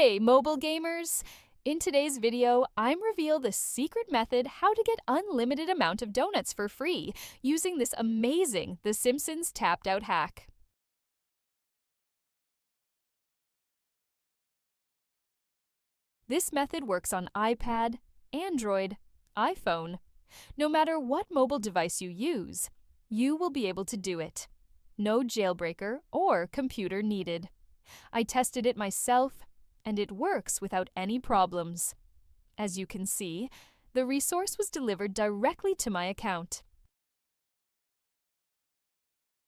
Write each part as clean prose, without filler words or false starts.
Hey, mobile gamers! In today's video, I'm reveal the secret method how to get unlimited amount of donuts for free using this amazing The Simpsons Tapped Out hack. This method works on iPad, Android, iPhone. No matter what mobile device you use, you will be able to do it. No jailbreaker or computer needed. I tested it myself, and it works without any problems. As you can see, the resource was delivered directly to my account.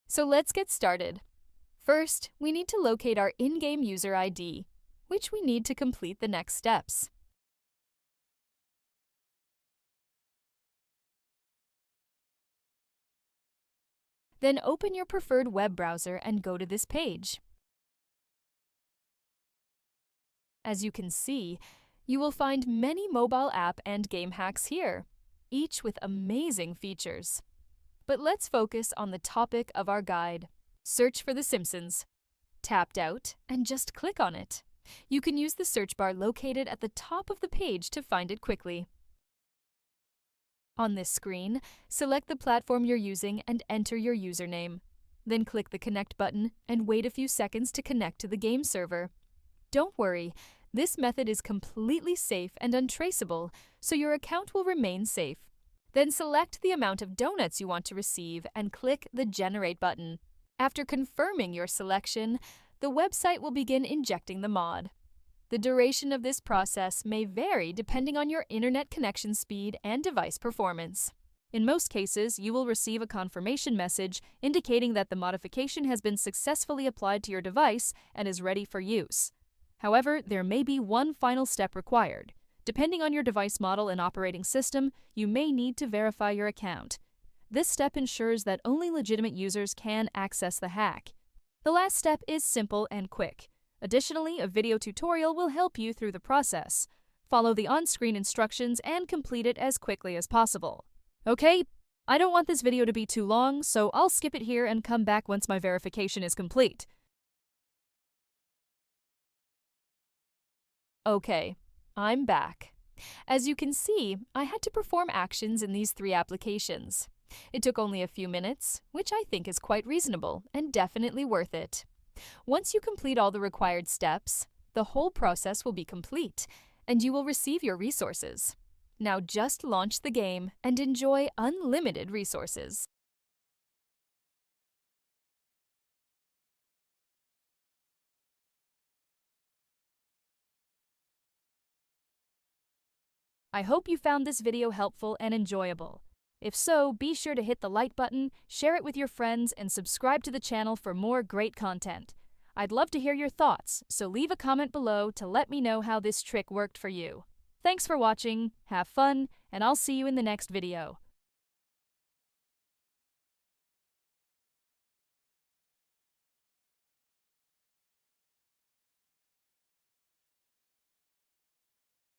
So let's get started. First, we need to locate our in-game user ID, which we need to complete the next steps. Then open your preferred web browser and go to this page. As you can see, you will find many mobile app and game hacks here, each with amazing features. But let's focus on the topic of our guide. Search for The Simpsons. Tapped out, and just click on it. You can use the search bar located at the top of the page to find it quickly. On this screen, select the platform you're using and enter your username. Then click the Connect button and wait a few seconds to connect to the game server. Don't worry, this method is completely safe and untraceable, so your account will remain safe. Then select the amount of donuts you want to receive and click the Generate button. After confirming your selection, the website will begin injecting the mod. The duration of this process may vary depending on your internet connection speed and device performance. In most cases, you will receive a confirmation message indicating that the modification has been successfully applied to your device and is ready for use. However, there may be one final step required. Depending on your device model and operating system, you may need to verify your account. This step ensures that only legitimate users can access the hack. The last step is simple and quick. Additionally, a video tutorial will help you through the process. Follow the on-screen instructions and complete it as quickly as possible. Okay, I don't want this video to be too long, so I'll skip it here and come back once my verification is complete. Okay, I'm back. As you can see, I had to perform actions in these 3 applications. It took only a few minutes, which I think is quite reasonable and definitely worth it. Once you complete all the required steps, the whole process will be complete, and you will receive your resources. Now just launch the game and enjoy unlimited resources. I hope you found this video helpful and enjoyable. If so, be sure to hit the like button, share it with your friends, and subscribe to the channel for more great content. I'd love to hear your thoughts, so leave a comment below to let me know how this trick worked for you. Thanks for watching, have fun, and I'll see you in the next video.